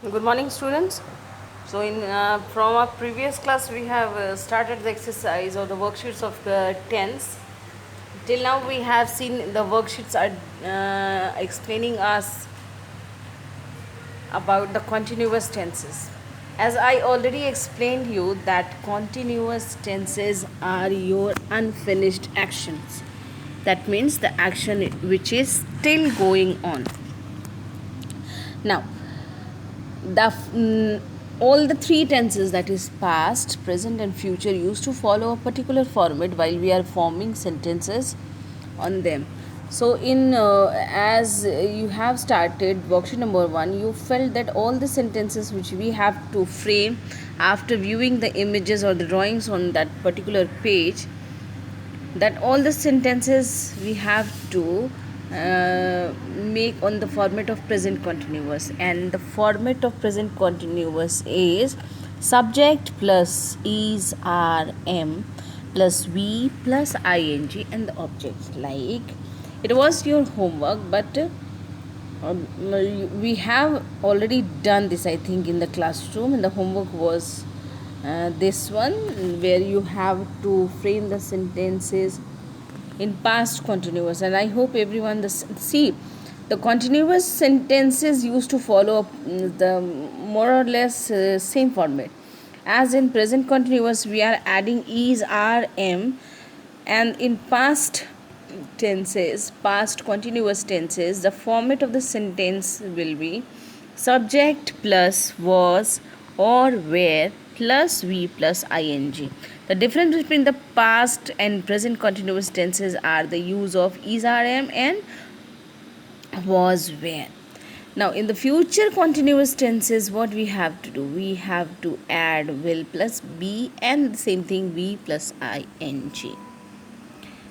Good morning, students. So, in from our previous class, we have started the exercise or the worksheets of the tense. Till now, we have seen the worksheets are explaining us about the continuous tenses. As I already explained you that continuous tenses are your unfinished actions. That means the action which is still going on. Now, all the three tenses, that is past, present and future, used to follow a particular format while we are forming sentences on them. So in as you have started worksheet number 1, you felt that all the sentences which we have to frame after viewing the images or the drawings on that particular page, that all the sentences we have to make on the format of present continuous, and the format of present continuous is subject plus is rm plus v plus ing and the object. Like, it was your homework, but we have already done this, I think, in the classroom, and the homework was this one, where you have to frame the sentences in past continuous. And I hope everyone see, the continuous sentences used to follow the more or less same format. As in present continuous, we are adding is rm, and in past continuous tenses, the format of the sentence will be subject plus was or were plus v plus ing. The difference between the past and present continuous tenses are the use of is rm and was were. Now, in the future continuous tenses, what we have to do? We have to add will plus be, and the same thing v plus ing.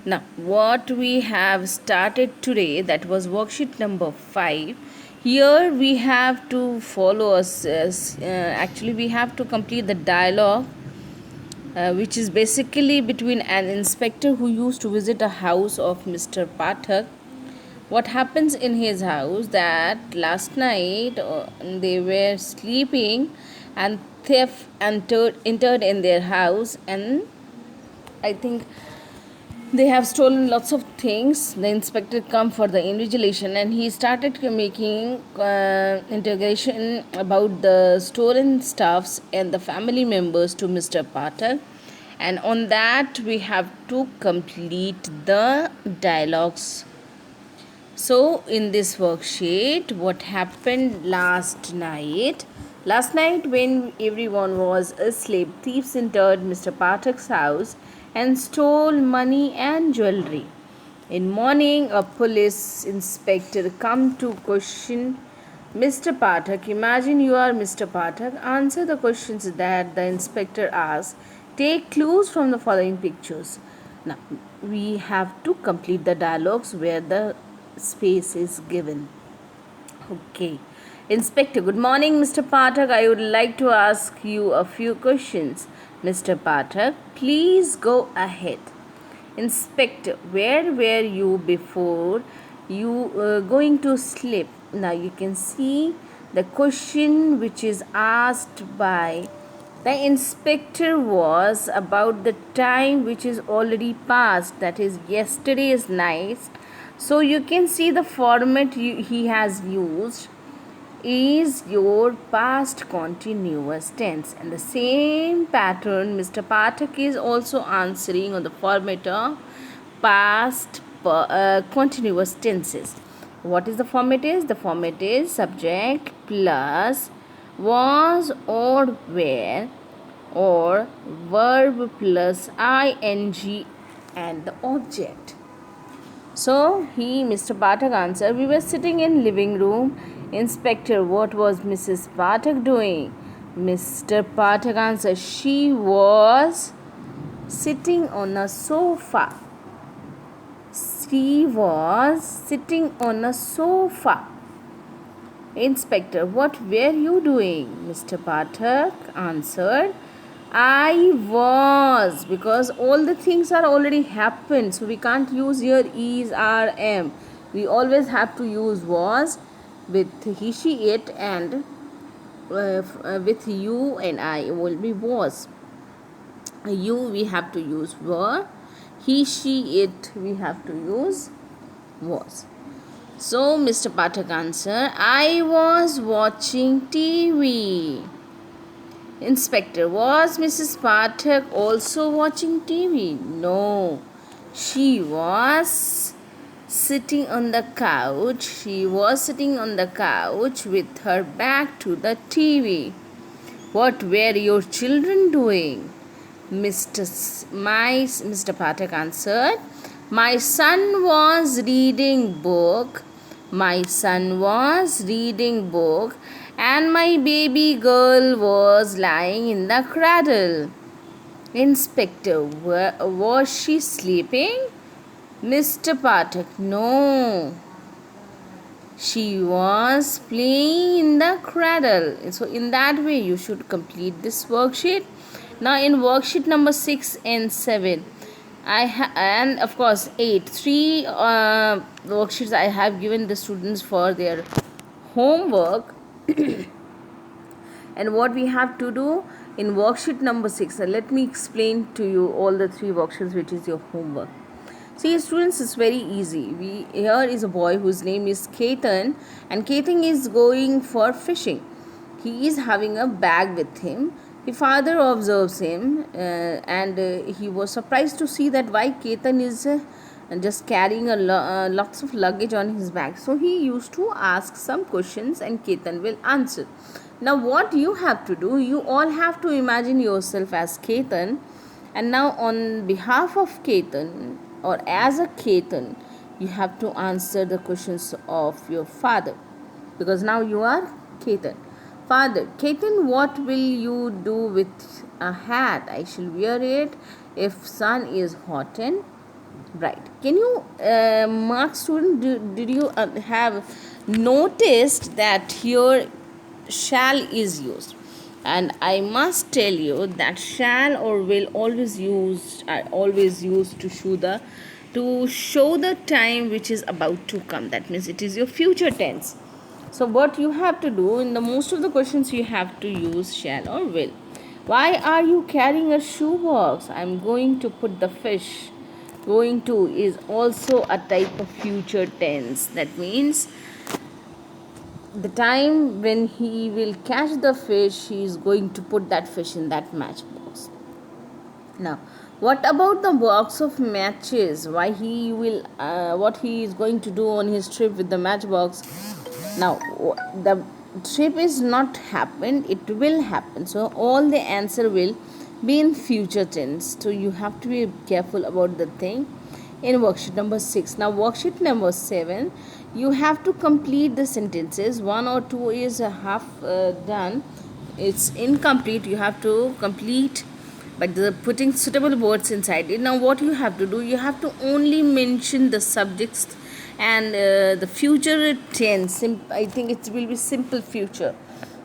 Now, what we have started today, that was worksheet number 5. Here we have to follow us. Actually, we have to complete the dialogue, which is basically between an inspector who used to visit a house of Mr. Pathak. What happens in his house, that last night they were sleeping and theft entered in their house, and I think they have stolen lots of things. The inspector come for the invigilation, and he started making integration about the stolen stuffs and the family members to Mr. Patel. And on that, we have to complete the dialogues. So, in this worksheet, what happened last night? Last night, when everyone was asleep, thieves entered Mr. Pathak's house and stole money and jewelry. In morning, a police inspector come to question Mr. Pathak. Imagine you are Mr. Pathak. Answer the questions that the inspector asks. Take clues from the following pictures. Now, we have to complete the dialogues where the space is given. Okay. Inspector, good morning, Mr. Pathak. I would like to ask you a few questions. Mr. Pathak, please go ahead. Inspector, where were you before you going to sleep? Now you can see the question which is asked by the inspector was about the time which is already past, that is yesterday's night. So you can see the format he has used is your past continuous tense, and the same pattern Mr. Pathak is also answering on the format of past continuous tenses. What is the format is? The format is subject plus was or were, or verb plus ing and the object. So Mr. Pathak answered, we were sitting in living room. Inspector, what was Mrs. Pathak doing? Mr. Pathak answered, she was sitting on a sofa. She was sitting on a sofa. Inspector, what were you doing? Mr. Pathak answered, I was, because all the things are already happened, so we can't use here is or am. We always have to use was with he, she, it, and with you and I will be was. You we have to use were. He, she, it we have to use was. So Mr. Pathak answer, I was watching TV. Inspector, was Mrs. Pathak also watching TV? No, she was sitting on the couch. She was sitting on the couch with her back to the TV. What were your children doing? Mr. Pathak answered, my son was reading book. My son was reading book and my baby girl was lying in the cradle. Inspector, was she sleeping? Mr. Pathak, no. She was playing in the cradle. So in that way you should complete this worksheet. Now in worksheet number 6 and 7, and of course 8, three worksheets I have given the students for their homework. And what we have to do in worksheet number 6, let me explain to you all the 3 worksheets which is your homework. See students, it's very easy. Here is a boy whose name is Ketan, and Ketan is going for fishing. He is having a bag with him. The father observes him and he was surprised to see that why Ketan is just carrying lots of luggage on his back. So he used to ask some questions and Ketan will answer. Now what you have to do, you all have to imagine yourself as Ketan, and now on behalf of Ketan or as a Ketan, you have to answer the questions of your father, because now you are Ketan. Father, Ketan, what will you do with a hat? I shall wear it if sun is hot and bright. Can you mark student, did you have noticed that here shall is used? And I must tell you that shall or will always used are always used to show the time which is about to come. That means it is your future tense. So what you have to do in the most of the questions, you have to use shall or will. Why are you carrying a shoebox? I'm going to put the fish. Going to is also a type of future tense. That means the time when he will catch the fish, he is going to put that fish in that matchbox. Now what about the box of matches? Why he will what he is going to do on his trip with the matchbox? Now the trip is not happened, it will happen, so all the answer will be in future tense. So you have to be careful about the thing in worksheet number 6. Now worksheet number 7, you have to complete the sentences. 1 or 2 is half done, it's incomplete, you have to complete by putting suitable words inside it. Now what you have to do, you have to only mention the subjects and the future tense. I think it will be simple future.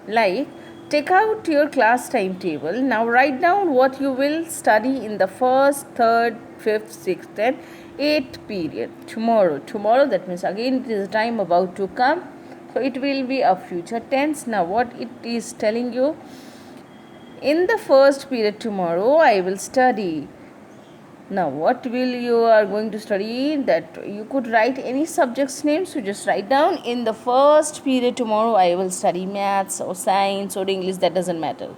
Like, take out your class timetable. Now write down what you will study in the first, third, fifth, sixth and eighth period tomorrow. That means again it is a time about to come, so it will be a future tense. Now what it is telling you, in the first period tomorrow I will study. Now what will you are going to study? That you could write any subject's name, so just write down, in the first period tomorrow I will study maths or science or English, that doesn't matter.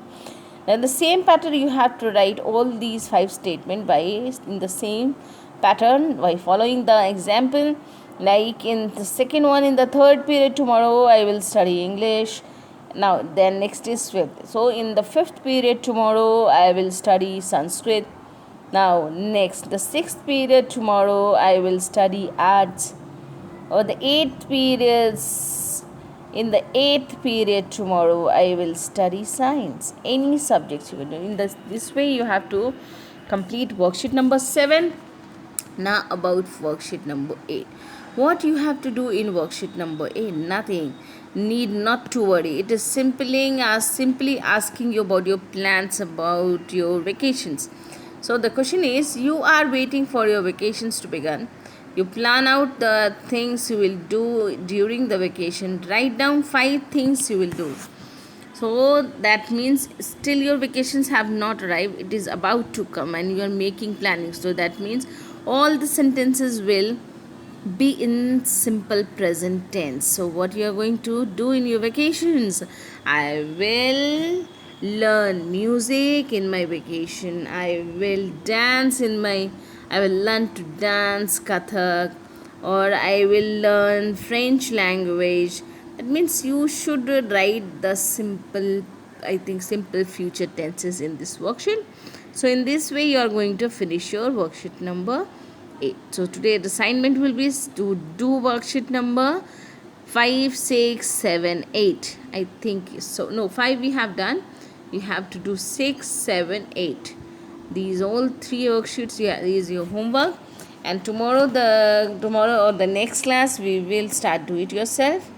And the same pattern you have to write all these 5 statements by in the same pattern by following the example. Like in the second one, in the third period tomorrow I will study English. Now then next is fifth, so in the fifth period tomorrow I will study Sanskrit. Now next, the sixth period tomorrow I will study arts. Or the eighth periods, in the eighth period tomorrow I will study science. Any subjects you will do. In this way you have to complete worksheet number 7. Now about worksheet number 8. What you have to do in worksheet number 8? Nothing. Need not to worry. It is simply asking you about your plans, about your vacations. So the question is, you are waiting for your vacations to begin. You plan out the things you will do during the vacation. Write down 5 things you will do. So that means still your vacations have not arrived, it is about to come and you are making planning. So that means all the sentences will be in simple present tense. So what you are going to do in your vacations? I will learn music in my vacation. I will learn to dance Kathak, or I will learn French language. That means you should write the simple, I think, simple future tenses in this worksheet. So in this way you are going to finish your worksheet number 8. So today the assignment will be to do worksheet number 5, 6, 7, 8. I think so. No, 5 we have done. You have to do 6, 7, 8. These all 3 worksheets, yeah, is your homework. And tomorrow or the next class we will start do it yourself.